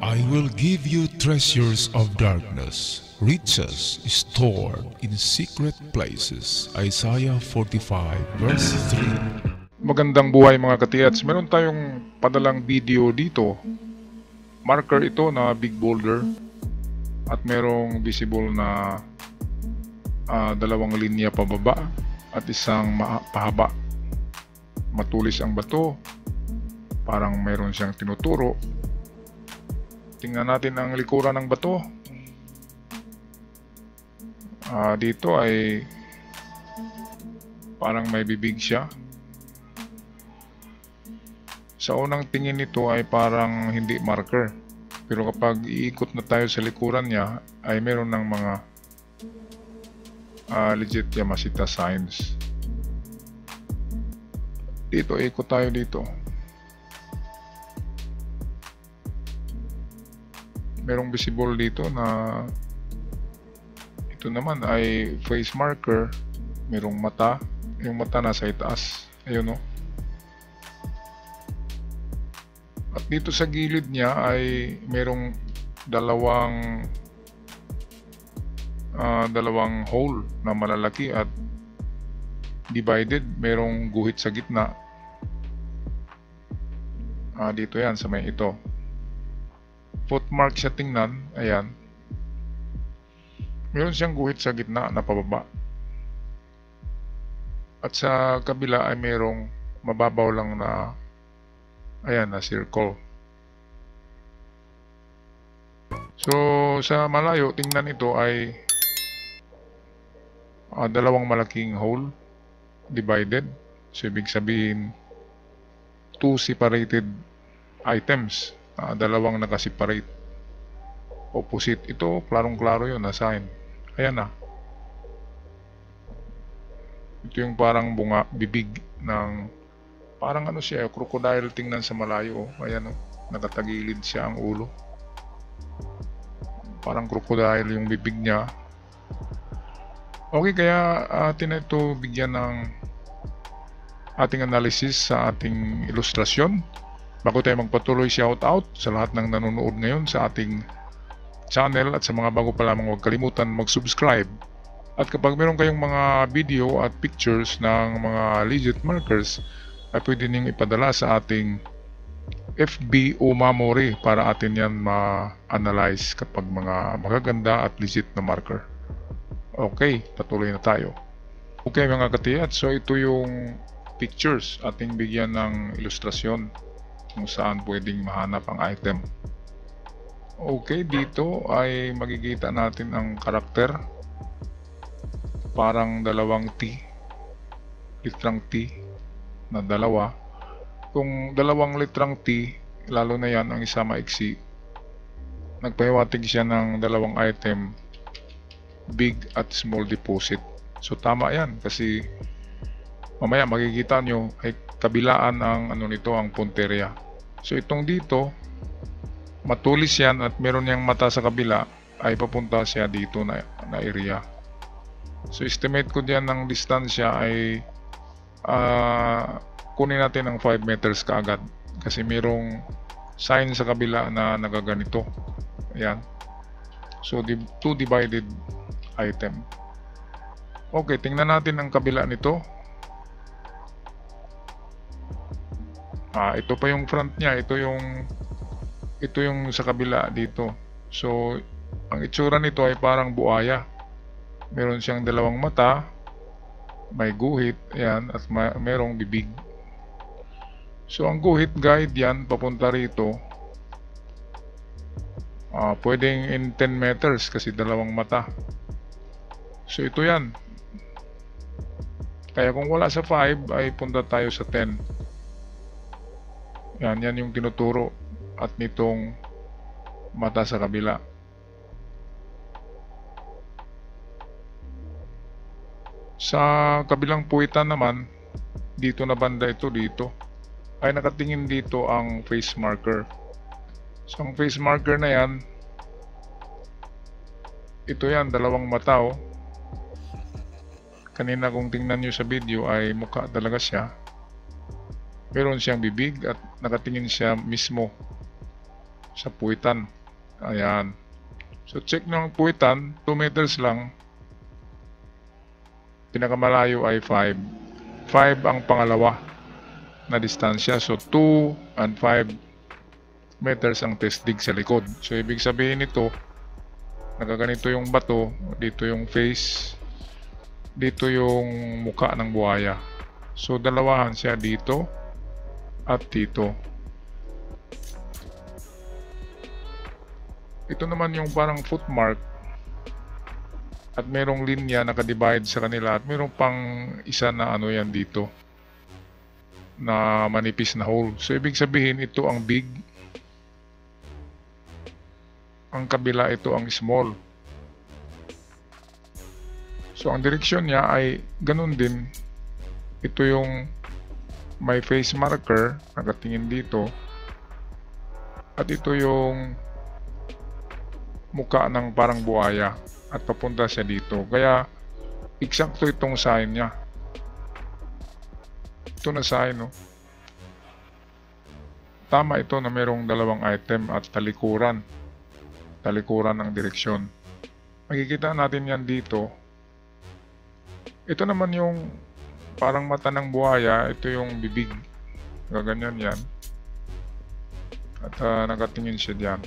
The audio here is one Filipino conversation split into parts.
I will give you treasures of darkness, riches stored in secret places. Isaiah 45 verse 3. Magandang buhay mga katiyats. Meron tayong padalang video dito. Marker ito na big boulder at merong visible na dalawang linya pababa at isang pahaba. Matulis ang bato. Parang meron siyang tinuturo. Tingnan natin ang likuran ng bato. Dito ay parang may bibig siya. Sa unang tingin nito ay parang hindi marker. Pero kapag iikot na tayo sa likuran niya ay meron ng mga legit Yamashita signs. Dito, ikot tayo dito. Merong visible dito na ito naman ay face marker. Merong mata. Yung mata nasa itaas. Ayun o. At dito sa gilid niya ay merong dalawang hole na malalaki at divided. Merong guhit sa gitna. Dito yan sa may ito. Footmark siya tingnan. Ayan. Meron siyang guhit sa gitna na pababa. At sa kabila ay merong mababaw lang na ayan na circle. So sa malayo tingnan ito ay dalawang malaking hole divided. So ibig sabihin two separated items. Dalawang nakaseparate opposite. Ito klarong-klaro yun na sign. Ayan na. Ito yung parang bunga, bibig ng parang ano siya, crocodile tingnan sa malayo. Ayan o, nakatagilid siya ang ulo. Parang crocodile yung bibig niya. Okay, kaya atin ito bigyan ng ating analysis sa ating ilustrasyon. Bago tayo magpatuloy, shout out sa lahat ng nanonood ngayon sa ating channel at sa mga bago pa lamang huwag kalimutan mag-subscribe. At kapag meron kayong mga video at pictures ng mga legit markers ay pwede niyong ipadala sa ating FB o memory para atin yan ma-analyze kapag mga magaganda at legit na marker. Okay, patuloy na tayo. Okay mga katiyat, so ito yung pictures ating bigyan ng ilustrasyon kung saan pwedeng mahanap ang item. Okay, dito ay makikita natin ang karakter. Parang dalawang T. Litrang T na dalawa. Kung dalawang litrang T, lalo na yan ang isa maiksi, nagpahiwatig siya ng dalawang item, big at small deposit. So tama yan kasi mamaya makikita nyo ay kabilaan ang ano nito, ang punteriya. So itong dito matulis yan at meron niyang mata sa kabila ay papunta siya dito na area. So estimate ko diyan ng distansya ay kunin natin ng 5 meters kaagad kasi merong sign sa kabila na nagaganito. Ayan. So two divided item. Okay, tingnan natin ang kabila nito. Ito pa yung front niya, ito yung sa kabila dito. So ang itsura nito ay parang buaya. Meron siyang dalawang mata, may guhit, ayan, at merong bibig. So ang guhit guide yan papunta rito. Pwedeng in 10 meters kasi dalawang mata. So ito yan. Kaya kung wala sa 5 ay punta tayo sa 10. Yan yung tinuturo at nitong mata sa kabila. Sa kabilang puwitan naman, dito na banda ito dito, ay nakatingin dito ang face marker. So ang face marker na yan, ito yan, dalawang mata oh. Kanina kung tingnan nyo sa video ay mukha talaga siya. Meron siyang bibig at nakatingin siya mismo sa puwitan. Ayan. So check nyo ang puwitan, 2 meters lang. Pinakamalayo ay 5. 5 ang pangalawa na distansya. So 2 and 5 meters ang test dig sa likod. So ibig sabihin nito, nakaganito yung bato, dito yung face, dito yung muka ng buhaya. So dalawahan siya dito at dito. Ito naman yung parang footmark at merong linya nakadivide sa kanila at merong pang isa na ano yan dito na manipis na hole. So ibig sabihin ito ang big, ang kabila ito ang small. So ang direksyon niya ay ganun din. Ito yung may face marker nakatingin dito at ito yung mukha ng parang buhaya at papunta siya dito. Kaya eksakto itong sign niya. Ito na sign, no? Tama ito na merong dalawang item at talikuran. Talikuran ng direksyon. Makikita natin yan dito. Ito naman yung parang mata ng buhaya. Ito yung bibig. Gaganyan yan. At nakatingin siya dyan.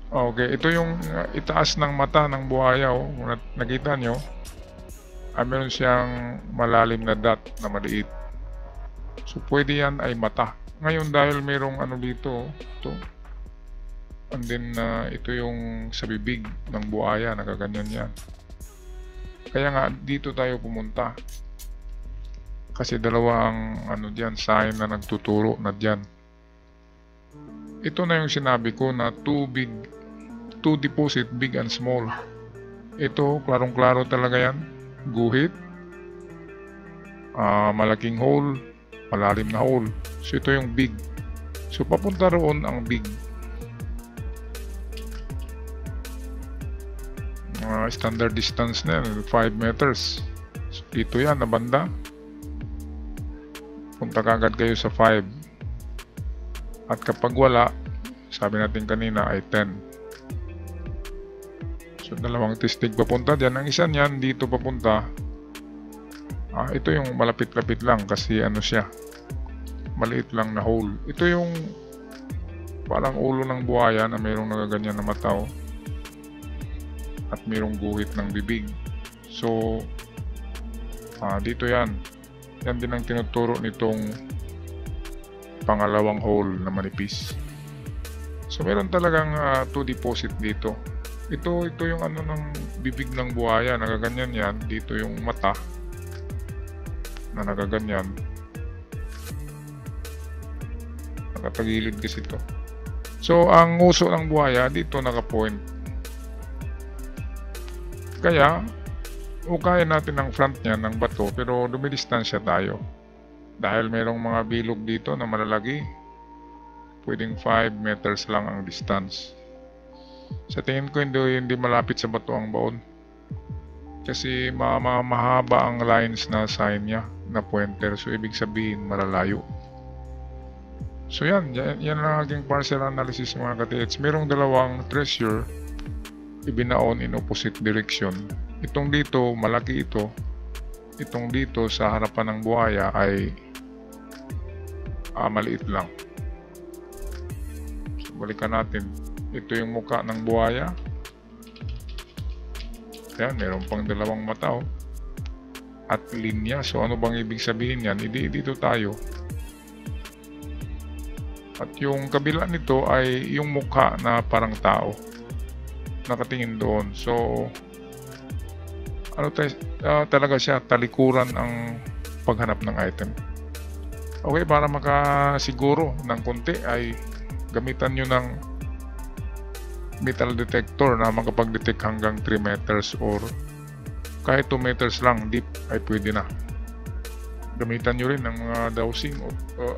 Okay, ito yung itaas ng mata ng buhaya. Oh. Nakita nyo? Meron siyang malalim na dot na maliit. So pwede yan ay mata. Ngayon dahil merong ano dito, ito. And then ito yung sa bibig ng buhaya, nakaganyan yan. Kaya nga dito tayo pumunta. Kasi dalawa ang ano diyan, sign na nagtuturo na diyan. Ito na yung sinabi ko na two deposit, big and small. Ito, klarong-klaro talaga yan. Guhit, malaking hole, malalim na hole. So ito yung big. So papunta roon ang big. Standard distance na yan, 5 meters. So, dito yan na banda. Punta kagad kayo sa 5. At kapag wala, sabi natin kanina ay 10. So dalawang testig papunta dyan. Ang isa niyan dito papunta. Ito yung malapit-lapit lang kasi ano siya, maliit lang na hole. Ito yung parang ulo ng buhaya na mayroong nagaganyan na mata at mayroong guhit ng bibig. So dito yan. Yan din ang tinuturo nitong pangalawang hole na manipis. So meron talagang 2 deposit dito. Ito yung ano ng bibig ng buhaya, nagaganyan yan. Dito yung mata na nagaganyan. Nakatagilid kasi ito. So ang nguso ng buhaya dito naka-point. Kaya ukayin natin ang front niya ng bato pero dumidistansya tayo. Dahil merong mga bilog dito na malalaki. Pwedeng 5 meters lang ang distance. Sa tingin ko hindi malapit sa bato ang baon. Kasi mahaba ang lines na sign niya na pointer. So ibig sabihin malalayo. So yan ang aking partial analysis mga ka-TH. Merong dalawang treasure ibinaon in opposite direction. Itong dito malaki ito. Itong dito sa harapan ng buhaya ay maliit lang. So balikan natin. Ito yung mukha ng buhaya. Yan, meron pang dalawang mata at linya. So ano bang ibig sabihin yan? Dito tayo. At yung kabila nito ay yung mukha na parang tao. Nakatingin doon. So ano talaga siya, talikuran ang paghanap ng item. Okay, para makasiguro ng konti ay gamitan nyo ng metal detector na makapag-detect hanggang 3 meters or kahit 2 meters lang deep ay pwede na. Gamitan nyo rin ng mga dowsing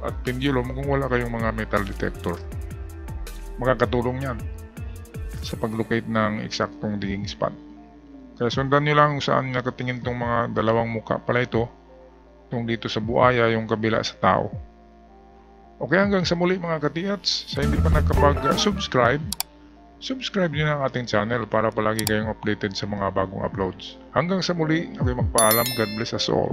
at pendulum kung wala kayong mga metal detector. Makakatulong yan sa pag-locate ng eksaktong digging spot. Kaya sundan nyo lang kung saan nakatingin itong mga dalawang muka pala ito. Itong dito sa buhaya, yung kabila sa tao. Okay, hanggang sa muli mga katiyats. Sa hindi pa nakapag-subscribe, subscribe nyo na ang ating channel para palagi kayong updated sa mga bagong uploads. Hanggang sa muli, ako'y magpaalam. God bless us all.